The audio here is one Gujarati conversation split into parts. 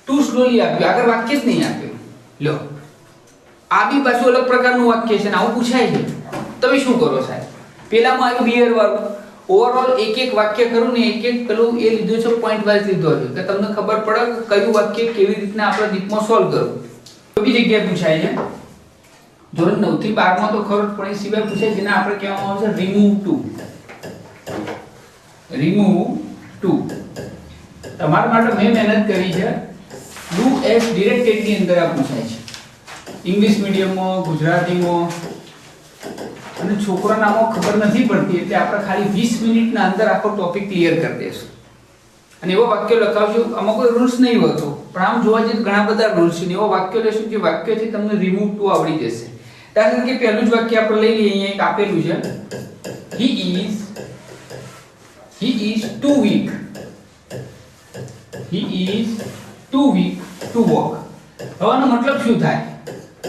ટુ સ્લોલી આપ્યું, આગળ વાક્ય જ નહીં આપ્યું. લો આ બી પાછું અલગ પ્રકારનું વાક્ય છે ને આવું પૂછાય છે. તમે શું કરો સાહેબ? પેલામાં આવ્યું બિયર વાળું, ઓવરઓલ એક એક વાક્ય કરું ને એક એક પેલું એ લીધું છે, પોઈન્ટ વાઇઝ લીધો છે કે તમને ખબર પડે કે કયું વાક્ય કેવી રીતના આપણે દીપમાં સોલ્વ કરવું. બધી જગ્યાએ પૂછાય છે. ધોરણ 9 થી 12 માં તો ખબર પણ એ સિવાય પૂછાય જેને આપણે કહેવામાં આવે છે રિમૂવ ટુ. રિમૂવ ટુ તમારા માટે મેં મહેનત કરી છે. ડુ એસ ડિરેક્ટેડ ની અંદર આ પૂછાય છે ઇંગ્લિશ મીડિયમમાં, ગુજરાતીમાં, અને છોકરાનામાં ખબર નથી પડતી એટલે આપણે ખાલી 20 મિનિટના અંદર આખો ટોપિક ક્લિયર કરી દઈશું. અને એવો વાક્ય લખાવશું, આમાં કોઈ રૂલ્સ નહીં હોતો પણ આમ જોવા જઈએ ઘણા બધા રૂલ્સ છે. એવો વાક્ય લેશું જે વાક્યથી તમને રિમૂવ ટુ આવડી જશે. દાખલા તરીકે પહેલું જ વાક્ય આપણે લઈ લઈએ. અહીંયા એક આપેલું છે, he is too weak. He is too weak to walk. હવાનો મતલબ શું થાય?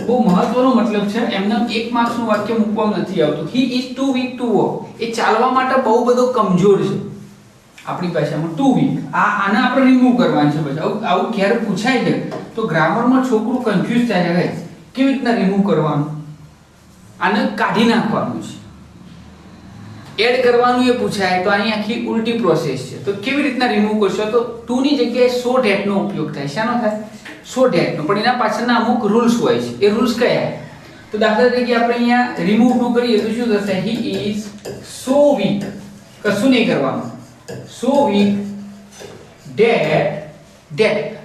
બહુ મહત્વનો મતલબ છે. એમને એક માર્ક્સ નું વાક્ય મૂકવામાં નથી આવતું. he is too weak to walk. એ ચાલવા માટે બહુ બધો કમજોર છે. આપણી ભાષામાં too weak. આને આપણે રિમૂવ કરવાનું છે. પછી આવું ક્યારે પૂછાય છે તો ગ્રામરમાં છોકરું કન્ફ્યુઝ થાય છે કેવી રીતના રિમૂવ કરવાનું. આને કાઢી નાખવાનું છે, એડ કરવાનું એ પૂછાય તો આની આખી ઉલટી પ્રોસેસ છે. તો કેવી રીતના રિમૂવ કરશો? તો ટુ ની જગ્યાએ સો ડેટ નો ઉપયોગ થાય. શાનો થાય? સો ડેટ નો. પણ એના પાછળના અમુક રૂલ્સ હોય છે. એ રૂલ્સ કયા? તો દાખલા તરીકે આપણે અહીંયા રિમૂવ ટુ કરીએ તો શું થશે? he is so weak. કશું નહીં કરવાનું. so weak that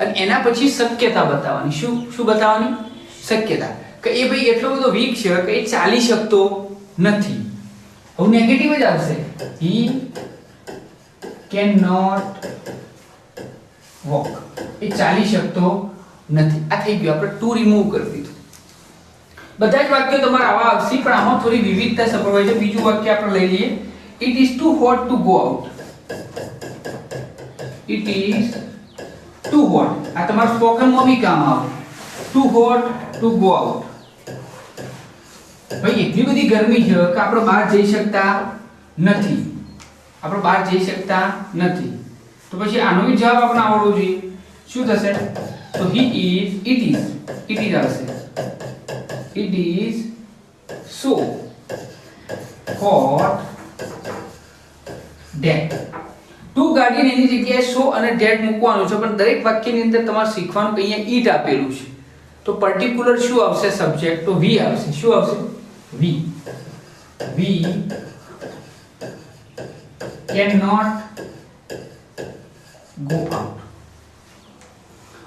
અને એના પછી શક્યતા બતાવવાની. શું બતાવવાની? શક્યતા કે એ ભાઈ એટલો બધો વીક છે કે એ ચાલી શકતો નથી. હવે નેગેટિવ જ આવશે. he cannot walk. એ ચાલી શકતો નથી. આ થઈ ગયું, આપણે ટુ રિમૂવ કરી દીધું. બધા જ વાક્યો તમારે આવા આવશે પણ આમાં થોડી વિવિધતા સપરવાય છે. બીજું વાક્ય આપણે લઈ લઈએ. it is too hot to go out. it is too hot. આ તમારા સ્પોકન માં બી કામ આવે. too hot to go out. ભાઈ એટલી બધી ગરમી છે કે આપણે બહાર જઈ શકતા નથી. આપણે બહાર જઈ શકતા નથી. તો પછી આનો બી જવાબ આપણે આવડવો જોઈએ. શું થશે? તો it is આવશે. it is so hot that. Too ગાડીને એની જગ્યાએ સો અને ડેટ મૂકવાનું છે પણ દરેક વાક્યની અંદર તમારે શીખવાનું કે અહીંયા ઈટ આપેલું છે તો પર્ટિક્યુલર શું આવશે? સબ્જેક્ટ. તો વી આવશે. શું આવશે? વી cannot go out.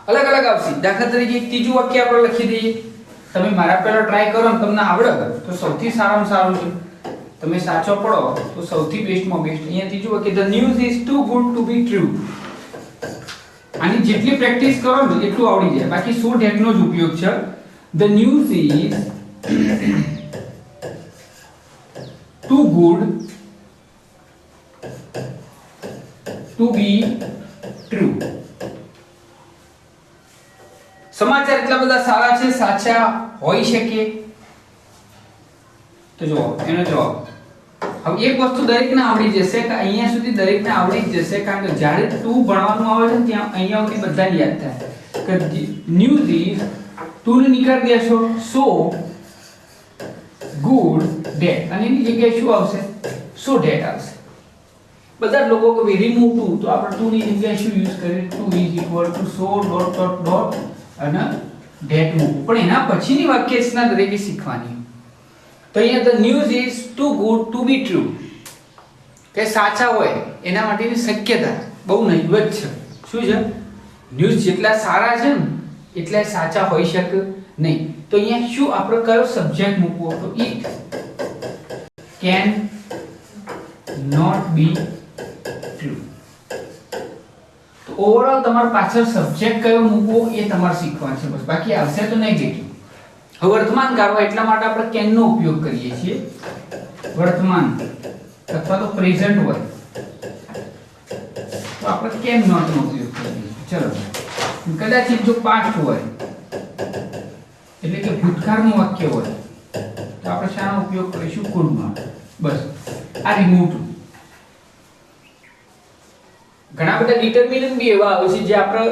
અલગ અલગ આવશે. દાખલા તરીકે ત્રીજું વાક્ય આપણે લખી દઈએ. તમે મારા પહેલા ટ્રાય કરો ને તમને આવડે તો સૌથી સારામાં સારું છે. તમે સાચો પડો તો સૌથી બેસ્ટમાં બેસ્ટ. અહીંયા ત્રીજું વાક્ય the news is too good to be true. આની જેટલી પ્રેક્ટિસ કરો ને એટલું આવડી જાય. બાકી સો ડેટનો જ ઉપયોગ છે. the news is too good to be true. સમાચાર એટલા બધા સારા છે સાચા હોઈ શકે. તો જો એનો જવાબ. હવે એક વસ્તુ દરેકને આવડી જશે કે અહીંયા સુધી દરેકને આવડી જ જશે કારણ કે જ્યારે ટુ ભણવાનું આવે છે ત્યાં અહીંયા સુધી બધાને યાદ થાય કે ન્યૂઝ ઇઝ ટુ ને નીકાળી દેશો સો ગુડ ડેટ અને એની જગ્યાએ શું આવશે? સો ડેટ આવશે. બધા લોકો કે રિમૂવ ટુ તો આપણે ટુ ની જગ્યાએ શું યુઝ કરીએ? Too is equal to so dot dot dot અને ડેટ મૂકવું. પણ એના પછીની વાક્ય રચના દરેકે શીખવાની. તો અહીંયા the news is too good to be true. કે સાચા હોય એના માટેની શક્યતા બહુ નહીવત છે. શું છે? ન્યૂઝ જેટલા સારા છે ને એટલા સાચા હોઈ શકે નહીં. તો અહીંયા શું આપણે કયો સબ્જેક્ટ મૂકવો? તો it can not be true. તો ઓવરઓલ તમારે પાછળ સબ્જેક્ટ કયો મૂકવો એ તમારે શીખવાનું છે બસ. બાકી આવશે તો નેગેટિવ. હવે વર્તમાન કાળ એટલા માટે આપણે કેન નો ઉપયોગ કરીએ છીએ. વર્તમાન અથવા તો પ્રેઝન્ટ હોય તો આપણે કેન નોટ નો ઉપયોગ કરીએ. ચલો કદાચ જો પાસ્ટ હોય એટલે કે ભૂતકાળનું વાક્ય હોય તો આપણે શાનો ઉપયોગ કરીશું? Could not. બસ આ રિમૂવ ટુ. ઘણા બધા ડિટરમિનન્ટ બી એવા આવે છે જે આપણે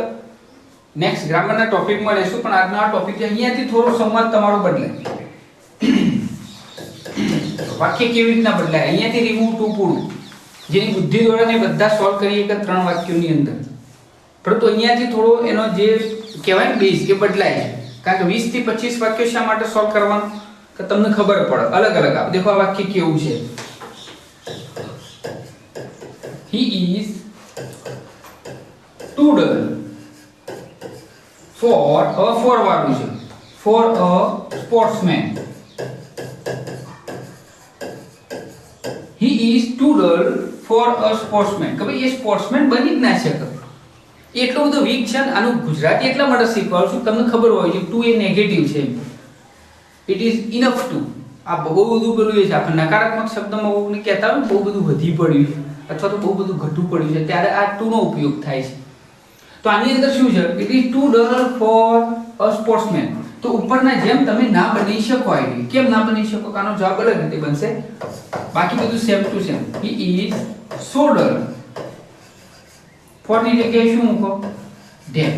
નેક્સ્ટ ગ્રામરના ટોપિકમાં લેશું, પણ આજનો આ ટોપિક છે અહીંયાથી થોડો સંવાદ તમારો બદલાય. વાક્ય કેવી રીતના બદલાય, અહીંયાથી રિમૂવ ટુ પૂરું, જેની બુદ્ધિ દ્વારા ને બધા સોલ્વ કરીએ કે 3 વાક્યોની અંદર, પરંતુ અહીંયાથી થોડો એનો જે કહેવાય ને બેઝ કે બદલાય. કારણ કે 20 થી 25 વાક્યો શા માટે સોલ્વ કરવાનું કે તમને ખબર પડે અલગ અલગ. આપ દેખો આ વાક્ય કેવું છે, he is too dull for વાળું છે, for a sportsman. He is too dull for a sportsman. કે ભાઈ એ સ્પોર્ટ્સમેન બની જ ના શકે, એટલો બધો વીક છે. આનું ગુજરાતી એટલા માટે શીખવાડું છું તમને ખબર હોય કે ટુ એ નેગેટિવ છે, ઇટ ઇઝ ઇનફ ટુ. આ બહુ બધું પેલું એ છે, આપણે નકારાત્મક શબ્દમાં બહુ કહેતા હોય બહુ બધું વધી પડ્યું છે અથવા તો બહુ બધું ઘટું પડ્યું છે, ત્યારે આ ટુ નો ઉપયોગ થાય છે. તો આની અંદર શું છે, it is too dull for a sportsman. તો ઉપરના જેમ તમે ના બની શકો, આઈડી કેમ ના બની શકો, આનો જવાબ અલગ રીતે બનશે, બાકી બધું same to same. He is so dull, for ની જગ્યાએ શું મૂકો, dead.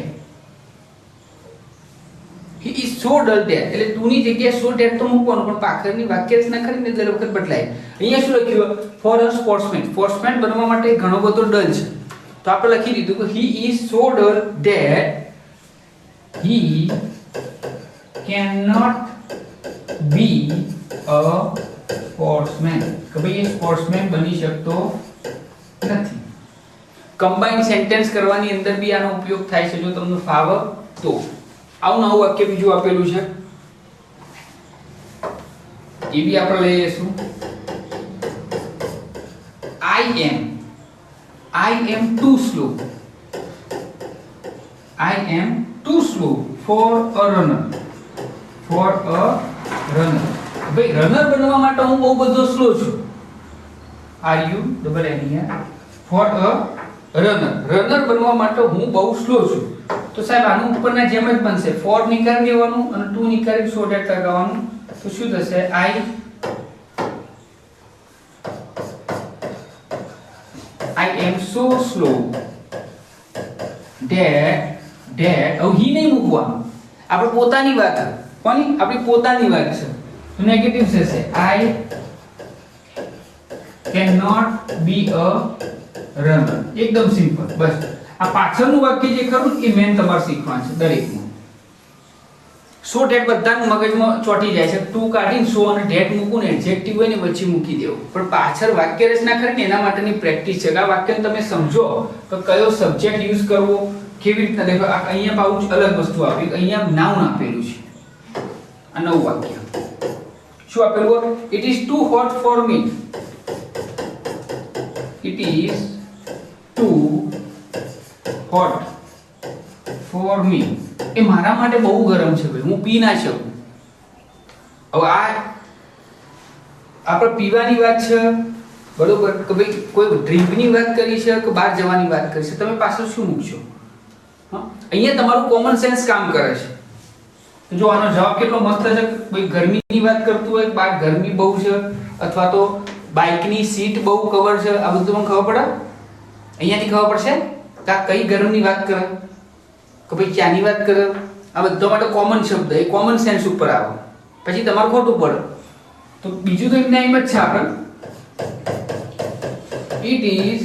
He is so dull dead, એટલે ટુ ની જગ્યાએ સો ડેડ તો મૂકવાનું, પણ પાછળની વાક્ય રચના કરીને દર વખત બદલાય. અહીંયા શું લખ્યું, ફોર અ સ્પોર્ટ્સમેન. સ્પોર્ટ્સમેન બનવા માટે ઘણો બધો ડલ છે, તો આપણે લખી દીધું કે he is so dull that he cannot be a sportsman. કે ભાઈ એ સ્પોર્ટ્સમેન બની શકતો નથી. કમ્બાઇન્ડ સેન્ટેન્સ કરવાની અંદર બી આનો ઉપયોગ થાય છે જો તમને ફાવે તો. આવું નવું વાક્ય બીજું આપેલું છે, એ બી આપણે લઈ લઈશું. I am too slow. I am too slow for a runner. For a runner. ભાઈ રનર બનવા માટે હું બહુ બધો સ્લો છું. Are you double N here? For a runner. Runner બનવા માટે હું બહુ સ્લો છું. તો સાહેબ આનું ઉપરના જેમ જ બનશે, for નીકાળી દેવાનું અને to નીકાળી so that લગાવવાનું. તો શું થશે, I am so slow that હવે he નહીં મૂકવાનું, આપણે પોતાની વાત, કોની, આપણી પોતાની વાત છે, તો નેગેટિવ થશે, I cannot be a runner. એકદમ સિમ્પલ. બસ આ પાછળનું વાક્ય જે ખરું એ મેન તમારે શીખવાનું છે દરેકમાં. સો ડેટ બધાનું મગજમાં ચોટી જાય છે, ટુ કાઢીને સો અને ડેટ મૂકું ને એડજેક્ટિવ હોય ને વચ્ચે મૂકી દેવું, પણ પાછળ વાક્ય રચના કરીને એના માટેની પ્રેક્ટિસ છે. આ વાક્યને તમે સમજો કે કયો સબ્જેક્ટ યુઝ કરવો, કેવી રીતના. દેખો અહીંયા પાછું અલગ વસ્તુ આપી, અહીંયા નાઉન આપેલું છે. આ નવું વાક્ય શું આપેલું, it is too hot for me. It is too hot for me. એ મારા માટે બહુ ગરમ છે ભાઈ, હું પી ના શકું. હવે આ આપણે પીવાની વાત છે બરોબર, કે ભાઈ કોઈ ડ્રિંકની વાત કરી છે કે બહાર જવાની વાત કરી છે, તમે પાછળ શું મૂકશો? અહીંયા તમારું કોમન સેન્સ કામ કરે છે. જો આનો જવાબ કેટલો મસ્ત છે, ભાઈ ગરમીની વાત કરતું હોય, બહાર ગરમી બહુ છે, અથવા તો બાઇકની સીટ બહુ કવર છે, આ બધું તમને ખબર પડે. અહીંયાથી ખબર પડશે કે આ કઈ ગરમની વાત કરે કે ભાઈ ક્યાંની વાત કરે. આ બધા માટે કોમન શબ્દ, એ કોમન સેન્સ ઉપર આવે, પછી તમારે ખોટું પડે. તો બીજું તો એમના એમ જ છે આપણે, it is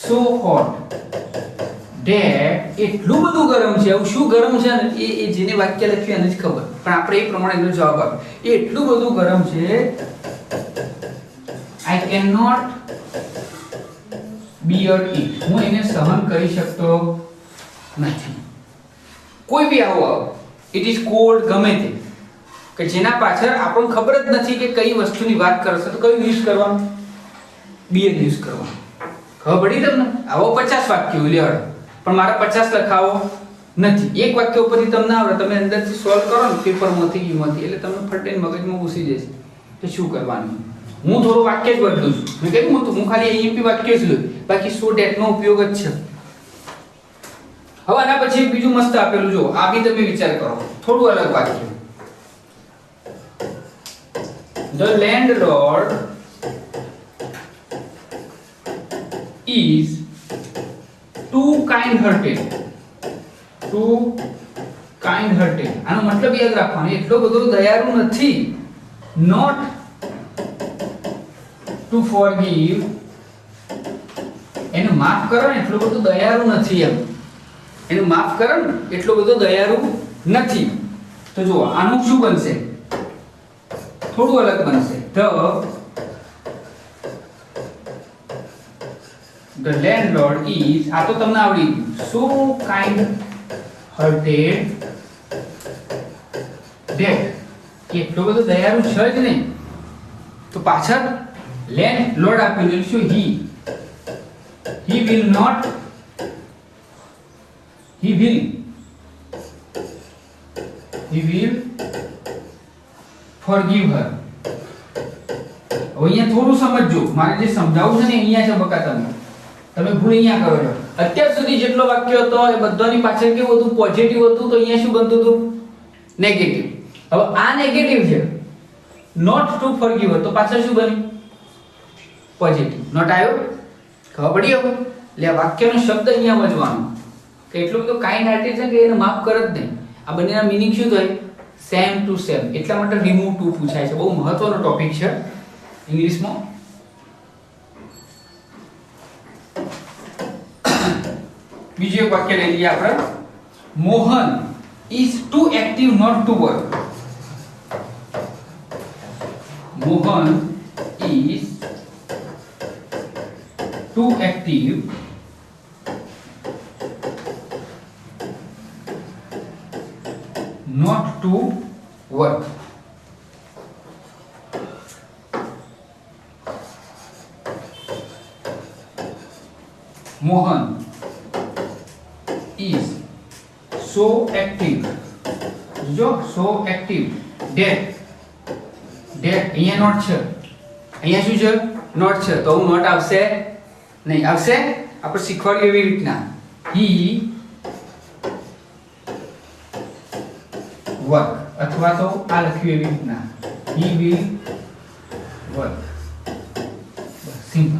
so hot that એટલું બધું ગરમ છે. આવું શું ગરમ છે ને એ જેને વાક્ય લખ્યું એને જ ખબર, પણ આપણે એ પ્રમાણે એનો જવાબ આપ્યો. એ એટલું બધું ગરમ છે, I cannot bear it. હું એને સહન કરી શકતો નથી. કોઈ બી આવો, ઇટ ઇઝ કોલ્ડ, ગમે તે કે જેના પાછળ આપણને ખબર જ નથી કે કઈ વસ્તુની વાત કરશે, તો કયું યુઝ કરવાનું, બિયર યુઝ કરવાનું. ખબર પડી તમને? આવો 50 વાક્યો લ્યો, પણ મારે 50 લખાવો નથી. એક વાક્ય ઉપરથી તમને આવડે, તમે અંદરથી સોલ્વ કરો ને પેપરમાંથી યુમાંથી, એટલે તમને ફટઈને મગજમાં ઘૂસી જશે તો શું કરવાનું. હું થોડું વાક્ય જ બદલું છું. મેં કહ્યું હું ખાલી આઈએમપી વાક્ય જ લઉં, બાકી 100 ડેટનો ઉપયોગ જ છે. હવે આના પછી બીજું મસ્ત આપેલું જો, આ બી તમે વિચાર કરો, થોડું અલગ વાક્ય. The landlord is too kind-hearted too kind hearted, આનો મતલબ યાદ રાખવાનો, એટલો બધો દયાળુ નથી. નોટ ટુ ફોરગીવ, એને માફ કરો ને એટલો બધો દયાળુ નથી એમ. એને માફ કરો ને એટલો બધો દયાળુ નથી. તો જુઓ આનું શું બનશે, થોડું અલગ બનશે. The landlord is, આ તો તમને આવડી ગયું, so kind hearted that, એટલો બધો દયાળુ છે જ નહીં. તો પાછળ લેન્ડલોર્ડ આપેલું શું, he will not, he will forgive her. હવે અહીંયા થોડું સમજજો, મારે જે સમજાવવું છે ને અહીંયા છે બકા, તમે ભૂલ અહીંયા કરો છો. અત્યાર સુધી જેટલો વાક્ય હતો એ બધાની પાછળ કેવું હતું, પોઝિટિવ હતું, તો અહીંયા શું બનતું હતું, નેગેટિવ. હવે આ નેગેટિવ છે, નોટ ટુ ફોરગીવ, તો પાછળ શું બન્યું, પોઝિટિવ. નોટ આવ્યો, ખબર પડી? હવે એટલે આ વાક્યનો શબ્દ અહીંયા વજવાનો કે એટલું બધું કાઇન્ડ હાર્ટેડ છે કે એને માફ કરે જ નહીં. આ બંનેના મીનિંગ શું થાય, સેમ ટુ સેમ. એટલા માટે રિમૂવ ટુ પૂછાય છે. બહુ મહત્વનો ટોપિક છે ઇંગ્લિશમાં. બીજું એક વાક્ય લઈ લઈએ આપણે. Mohan is too active not to work. Mohan is too active not to work. Mohan is so active, જો so active that અહીંયા નોટ છે, અહીંયા શું છે, નોટ છે, તો હું નોટ આવશે નહીં. આવશે, આપણે શીખવાડ્યું એવી રીતના, he work, અથવા તો આ લખ્યું એવી રીતના, he will work. સિમ્પલ.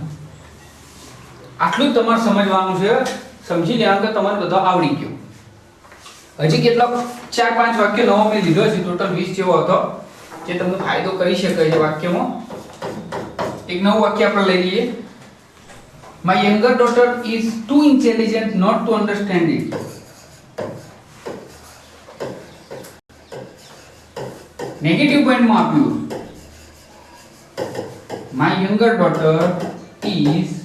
આટલું જ તમારે સમજવાનું છે. સમજી લેવાનું કે તમારે બધો આવડી ગયો. હજી કેટલાક 4-5 વાક્ય નવો મેં લીધો છે, ટોટલ 20 જેવો હતો, જે તમને ફાયદો કરી શકે છે વાક્યમાં. એક નવું વાક્ય આપણે લઈ લઈએ. My younger daughter is too intelligent not to understand it. Negative પોઈન્ટમાં આપ્યું, My younger daughter is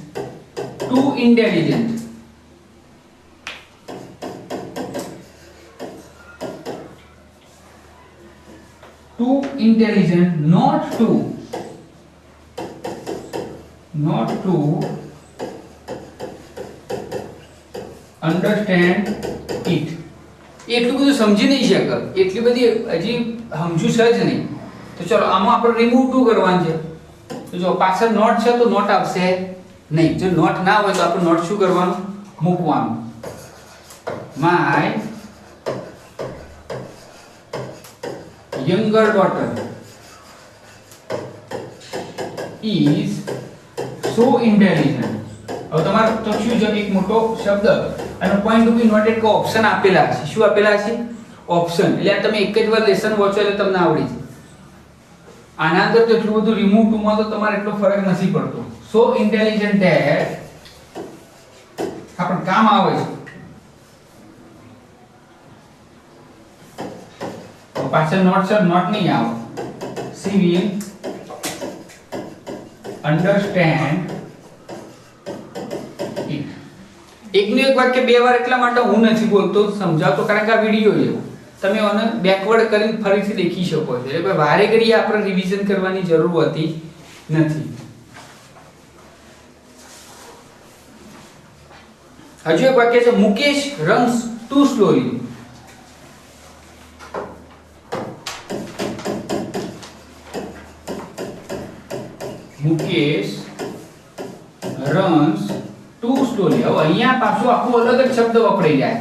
too intelligent. Too intelligent not to understand it. એટલું બધું સમજી નહીં શકે, એટલી બધી હજી સમજુ છે જ નહીં. તો ચલો આમાં આપણે રિમૂવ ટુ કરવાનું છે. તો જો પાછળ નોટ છે તો નોટ આવશે નહીં. જો નોટ ના હોય તો આપણે નોટ શું કરવાનું, મૂકવાનું. My younger daughter is so intelligent. હવે તમારે તો શું છે, એક મોટો શબ્દ અને પોઈન્ટ ટુ બી નોટેડ કો ઓપ્શન આપેલા છે. શું આપેલા છે, ઓપ્શન. એટલે આ તમે એક જ વાર લેસન વાંચો એટલે તમને આવડી જાય. આના અંદર તો એટલું બધું રિમૂવ ટુ માં તો તમારે એટલો ફરક નથી પડતો. so intelligent that આપણ કામ આવે છે. પાછળ નોટ છે, નોટ નહીં આવે. she will understand it. એકનું એક વાક્ય બે વાર એટલા માટે હું નથી બોલતો, સમજાવતો, કારણ કે આ વિડિયો છે, તમે આને બેકવર્ડ કરીને ફરીથી દેખી શકો છો. એટલે વારે ઘડીએ આપણે રિવિઝન કરવાની જરૂર હોતી નથી. હજુ એક વાક્ય છે, Mukesh runs too slowly. Mukesh runs too slowly. હવે અહીંયા પાછું આખું અલગ જ શબ્દ વપરાઈ જાય.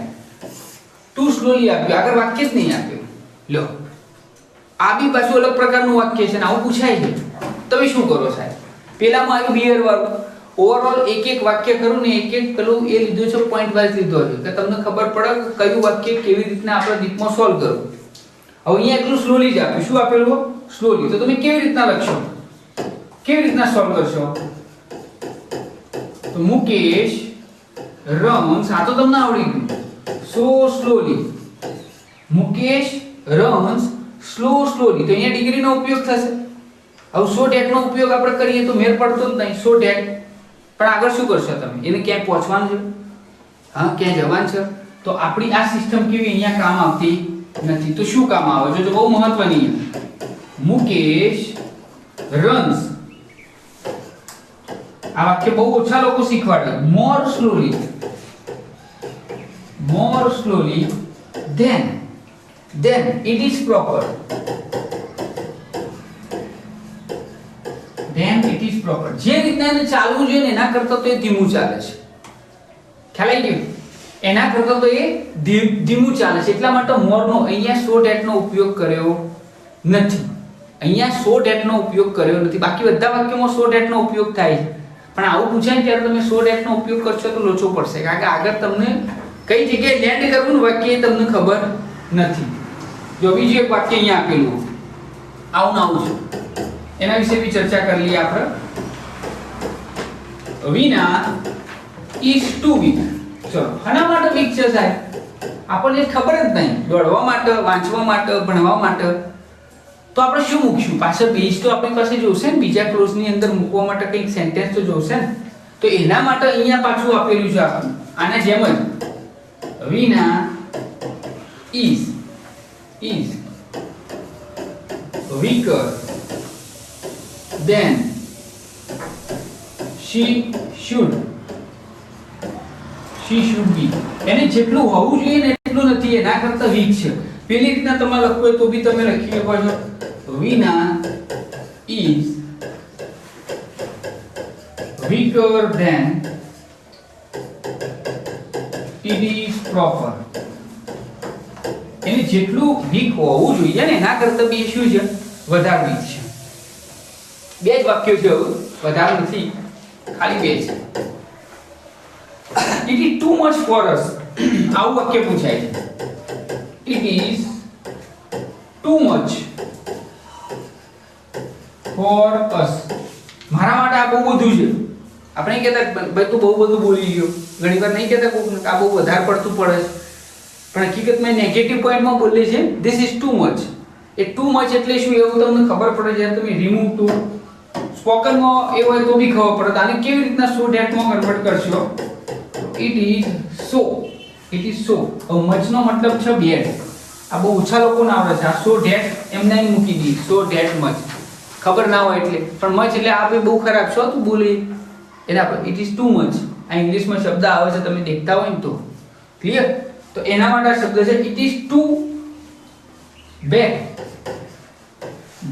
too slowly આપ્યું, આગળ વાક્ય જ નહીં આપ્યું. લો, આ બી પાછું અલગ પ્રકારનું વાક્ય છે ને આવું પૂછાય છે. તમે શું કરો સાહેબ? પેલામાં આવ્યું બિયર વાળું, ઓવરઓલ એક વાક્ય કરું ને એક પેલું એ લીધું છે, પોઈન્ટ વાઇઝ લીધો છે કે તમને ખબર પડે કે કયું વાક્ય કેવી રીતના આપણે ડીપમાં સોલ્વ કરવું. હવે અહીંયા એટલું સ્લોલી જ આપ્યું. શું આપેલું? સ્લોલી. તો તમે કેવી રીતના લખશો? કેવી રીતના સોલ્વ કરશો? તો મુકેશ runs, આ તો તમને આવડી ગયું. So slowly. Mukesh runs slowly. તો અહીંયા ડિગ્રીનો ઉપયોગ થશે. હવે so that નો ઉપયોગ આપણે કરીએ તો મેળ પડતો જ નહીં. so that પણ આગળ શું કરશો તમે? એને ક્યાંય પહોંચવાનું છે? હા, ક્યાંય જવાનું છે? તો આપણી આ સિસ્ટમ કેવી અહીંયા કામ આવતી નથી. તો શું કામ આવે છે? તો બહુ મહત્વની છે. મુકેશ runs. આ વાક્ય બહુ ઓછા લોકો શીખવાડે. more slowly then it is proper. જે રીતના એને ચાલવું જોઈએ ને એના કરતાં તો એ ધીમું ચાલે છે. ખ્યાલ આવી ગયો? એના કરતાં તો એ ધીમું ચાલે છે. એટલા માટે more નો અહીંયા so that નો ઉપયોગ કર્યો નથી. અહીંયા so that નો ઉપયોગ કર્યો નથી. બાકી બધા વાક્યોમાં so that નો ઉપયોગ થાય છે. પણ આવું પૂછાય ત્યારે તમે so that નો ઉપયોગ કરશો તો લોચો પડશે. કારણ કે આગળ તમને કઈ જગ્યાએ લેન્ડ કરવું વાક્ય એ તમને ખબર નથી. જો બીજું એક વાક્ય અહીંયા આપેલું આવું ના આવું છે, એના વિશે બી ચર્ચા કરી લઈએ આપણે. વિના is too weak. ચલો, આના માટે વીક છે સાહેબ? આપણને ખબર જ નહીં. દોડવા માટે, વાંચવા માટે, ભણવા માટે તો આપણે શું મૂકશું? પાછળ બેઝ તો આપણી પાસે જોશે ને, બીજા ક્લોઝની અંદર મૂકવા માટે કંઈક સેન્ટેન્સ તો જોશે ને. તો એના માટે અહીંયા પાછું આપેલું છે આપણને આના જેમ જ. વિના is weaker than she should be. એને જેટલું હોવું જોઈએ ને એટલું નથી, એના કરતાં વીક છે. પેલી રીતના તમે લખો હોય તો બી તમે લખી શકો છો. વિના is weaker than it is proper. એને જેટલું વીક હોવું જોઈએ ને એના કરતાં બી શું છે? વધારે વીક છે. બે જ વાક્યો છે, વધારે નથી, ખાલી બે છે. It is too much for us. આવું વાક્ય પૂછાય છે. It is too much for us. મારા માટે આ બહુ બધું છે. આપણે કહેતા ભાઈ તું બહુ બધું બોલી ગયો. ઘણીવાર નહીં કહેતા કોક આ બહુ વધારે પડતું પડે છે. પણ હકીકતમાં નેગેટિવ પોઈન્ટમાં બોલે છે this is too much. A too much એટલે શું એવું તમને ખબર પડે જ્યારે તમે remove to સ્પોકનમાં એ હોય તો બી ખબર પડે. આને કેવી રીતના so that માં કન્વર્ટ કરશો? it is so. હવે much નો મતલબ છે bad. આ બહુ ઓછા લોકોને આવડે છે. આ so that એમને મૂકી દી. so that much ખબર ના હોય એટલે. પણ much એટલે આ બી બહુ ખરાબ છો તું બોલી એના પર. it is too much. આ ઇંગ્લિશમાં શબ્દ આવે છે, તમે દેખતા હોય ને તો ક્લિયર. તો એના માટે આ શબ્દ છે it is too bad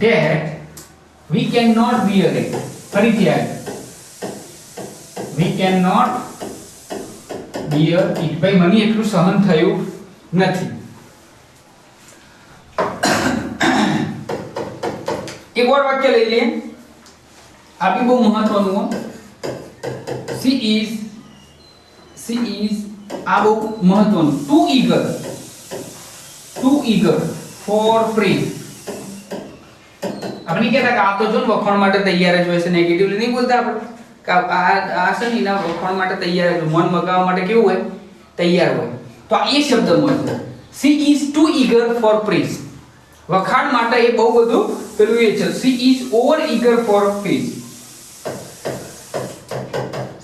that we cannot bear it. ફરીથી આવે we cannot bear it. ભાઈ મને એટલું સહન થયું નથી. એક और વાક્ય લઈ લઈએ. આ બી બહુ મહત્વનું હો. she is આ બહુ મહત્વનું. too eager for praise. આપણે કહેતા કે આ તો જો ને વખાણ માટે તૈયાર જ હોય છે. નેગેટિવલી નહીં બોલતા આપણે કે આ છે ને એના વખાણ માટે તૈયાર જ, મન મગાવવા માટે કેવું હોય? તૈયાર હોય. તો આ એ શબ્દ મળશે. she is too eager for praise. વખાણ માટે એ બહુ બધું પેલું એ છે. she is over eager for praise.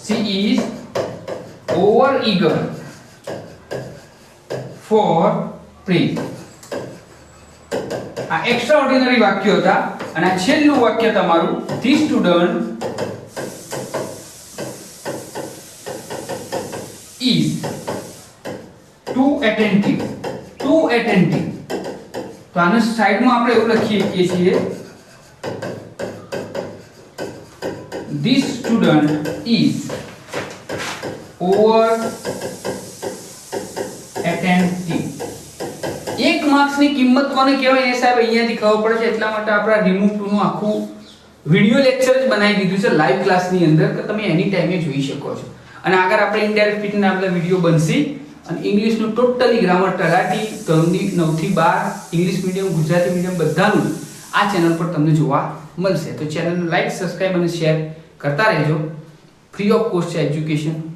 she is over eager for praise. આ એક્સ્ટ્રાઓર્ડિનરી વાક્યો હતા. અને આ છેલ્લું વાક્ય તમારું the student is too attentive. તો આને સાઈડમાં આપણે એવું લખી શકીએ છીએ this student is over attentive. એક માર્ક્સની કિંમત કોને કહેવાય એ સાહેબ અહીંયાથી ખબર પડે છે. એટલા માટે આપણે remove to નું આખું વિડિયો લેક્ચર જ બનાવી દીધું છે લાઈવ ક્લાસની અંદર કે તમે એની ટાઈમે જોઈ શકો છો. અને આગળ આપણે ઇનડાયરેક્ટ સ્પીચના આપણા વિડિયો બનશે અને ઇંગ્લિશનું ટોટલી ગ્રામર તરાટી ધોરણની 9 થી 12 ઇંગ્લિશ મીડિયમ ગુજરાતી મીડિયમ બધાનું આ ચેનલ પર તમને જોવા મળશે. તો ચેનલને લાઈક સબસ્ક્રાઇબ અને શેર કરતા રહેજો. ફ્રી ઓફ કોસ્ટ છે એજ્યુકેશન.